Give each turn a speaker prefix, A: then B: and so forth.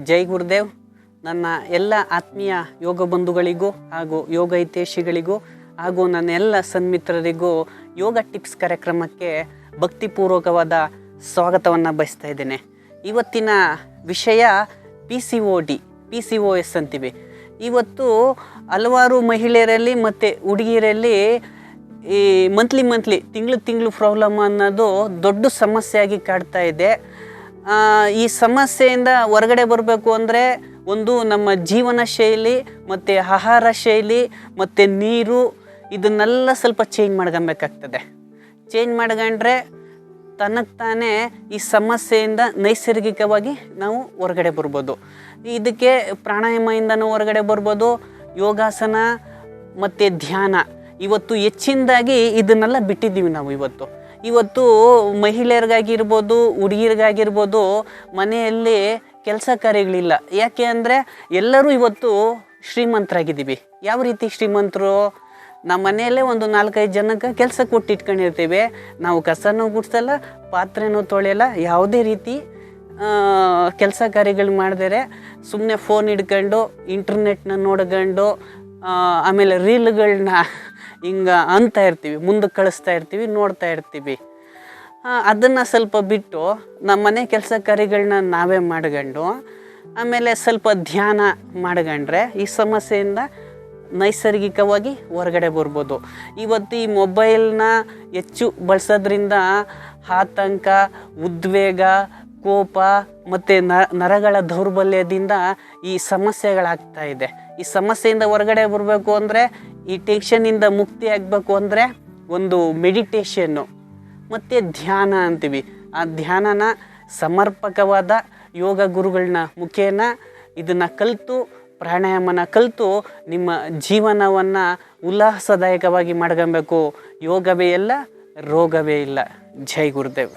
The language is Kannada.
A: ಜೈ ಗುರುದೇವ್. ನನ್ನ ಎಲ್ಲ ಆತ್ಮೀಯ ಯೋಗ ಬಂಧುಗಳಿಗೂ ಹಾಗೂ ಯೋಗ ಹಿತೈಷಿಗಳಿಗೂ ಹಾಗೂ ನನ್ನ ಎಲ್ಲ ಸನ್ಮಿತ್ರರಿಗೂ ಯೋಗ ಟಿಪ್ಸ್ ಕಾರ್ಯಕ್ರಮಕ್ಕೆ ಭಕ್ತಿಪೂರ್ವಕವಾದ ಸ್ವಾಗತವನ್ನು ಬಯಸ್ತಾ ಇದ್ದೇನೆ. ಇವತ್ತಿನ ವಿಷಯ PCOS ಅಂತೀವಿ. ಇವತ್ತು ಹಲವಾರು ಮಹಿಳೆಯರಲ್ಲಿ ಮತ್ತು ಹುಡುಗಿಯರಲ್ಲಿ ಈ ಮಂತ್ಲಿ ತಿಂಗಳು ಪ್ರಾಬ್ಲಮ್ ಅನ್ನೋದು ದೊಡ್ಡ ಸಮಸ್ಯೆಯಾಗಿ ಕಾಡ್ತಾ ಇದೆ. ಈ ಸಮಸ್ಯೆಯಿಂದ ಹೊರಗಡೆ ಬರಬೇಕು ಅಂದರೆ ಒಂದು ನಮ್ಮ ಜೀವನ ಶೈಲಿ ಮತ್ತು ಆಹಾರ ಶೈಲಿ ಮತ್ತು ನೀರು ಇದನ್ನೆಲ್ಲ ಸ್ವಲ್ಪ ಚೇಂಜ್ ಮಾಡ್ಕೊಬೇಕಾಗ್ತದೆ. ಚೇಂಜ್ ಮಾಡ್ಕೊಂಡ್ರೆ ತನಗೆ ತಾನೇ ಈ ಸಮಸ್ಯೆಯಿಂದ ನೈಸರ್ಗಿಕವಾಗಿ ನಾವು ಹೊರಗಡೆ ಬರ್ಬೋದು. ಇದಕ್ಕೆ ಪ್ರಾಣಾಯಾಮದಿಂದನೂ ಹೊರಗಡೆ ಬರ್ಬೋದು, ಯೋಗಾಸನ ಮತ್ತು ಧ್ಯಾನ ಇವತ್ತು ಹೆಚ್ಚಿನದಾಗಿ ಇದನ್ನೆಲ್ಲ ಬಿಟ್ಟಿದ್ದೀವಿ ನಾವು. ಇವತ್ತು ಮಹಿಳೆಯರಿಗಾಗಿರ್ಬೋದು, ಹುಡುಗಿಯರಿಗಾಗಿರ್ಬೋದು ಮನೆಯಲ್ಲಿ ಕೆಲಸ ಕಾರ್ಯಗಳಿಲ್ಲ. ಯಾಕೆ ಅಂದರೆ ಎಲ್ಲರೂ ಇವತ್ತು ಶ್ರೀಮಂತರಾಗಿದ್ದೀವಿ. ಯಾವ ರೀತಿ ಶ್ರೀಮಂತರು? ನಮ್ಮ ಮನೆಯಲ್ಲೇ ಒಂದು 4-5 ಜನಕ್ಕೆ ಕೆಲಸ ಕೊಟ್ಟು ಇಟ್ಕೊಂಡಿರ್ತೀವಿ. ನಾವು ಕಸನೂ ಗುಡಿಸಲ್ಲ, ಪಾತ್ರೆನೂ ತೊಳೆಯಲ್ಲ, ಯಾವುದೇ ರೀತಿ ಕೆಲಸ ಕಾರ್ಯಗಳು ಮಾಡಿದರೆ ಸುಮ್ಮನೆ ಫೋನ್ ಹಿಡ್ಕೊಂಡು ಇಂಟರ್ನೆಟ್ನ ನೋಡ್ಕೊಂಡು ಆಮೇಲೆ ರೀಲ್ಗಳನ್ನ ಹಿಂಗೆ ಅಂತ ಇರ್ತೀವಿ, ಮುಂದಕ್ಕೆ ಕಳಿಸ್ತಾ ಇರ್ತೀವಿ, ನೋಡ್ತಾ ಇರ್ತೀವಿ. ಅದನ್ನು ಸ್ವಲ್ಪ ಬಿಟ್ಟು ನಮ್ಮ ಮನೆ ಕೆಲಸ ಕಾರ್ಯಗಳನ್ನ ನಾವೇ ಮಾಡ್ಕೊಂಡು ಆಮೇಲೆ ಸ್ವಲ್ಪ ಧ್ಯಾನ ಮಾಡ್ಕೊಂಡ್ರೆ ಈ ಸಮಸ್ಯೆಯಿಂದ ನೈಸರ್ಗಿಕವಾಗಿ ಹೊರಗಡೆ ಬರ್ಬೋದು. ಇವತ್ತು ಈ ಮೊಬೈಲ್ನ ಹೆಚ್ಚು ಬಳಸೋದ್ರಿಂದ ಆತಂಕ, ಉದ್ವೇಗ, ಕೋಪ ಮತ್ತು ನರಗಳ ದೌರ್ಬಲ್ಯದಿಂದ ಈ ಸಮಸ್ಯೆಗಳಾಗ್ತಾ ಇದೆ. ಈ ಸಮಸ್ಯೆಯಿಂದ ಹೊರಗಡೆ ಬರಬೇಕು ಅಂದರೆ, ಈ ಟೆನ್ಷನ್ನಿಂದ ಮುಕ್ತಿ ಆಗಬೇಕು ಅಂದರೆ ಒಂದು ಮೆಡಿಟೇಷನ್ನು ಮತ್ತು ಧ್ಯಾನ ಅಂತೀವಿ. ಆ ಧ್ಯಾನನ ಸಮರ್ಪಕವಾದ ಯೋಗ ಗುರುಗಳನ್ನ ಮುಖೇನ ಇದನ್ನು ಕಲಿತು, ಪ್ರಾಣಾಯಾಮನ ಕಲಿತು ನಿಮ್ಮ ಜೀವನವನ್ನು ಉಲ್ಲಾಸದಾಯಕವಾಗಿ ಮಾಡ್ಕೊಬೇಕು. ಯೋಗವೇ ಎಲ್ಲ, ರೋಗವೇ ಇಲ್ಲ. ಜೈ ಗುರುದೇವ್.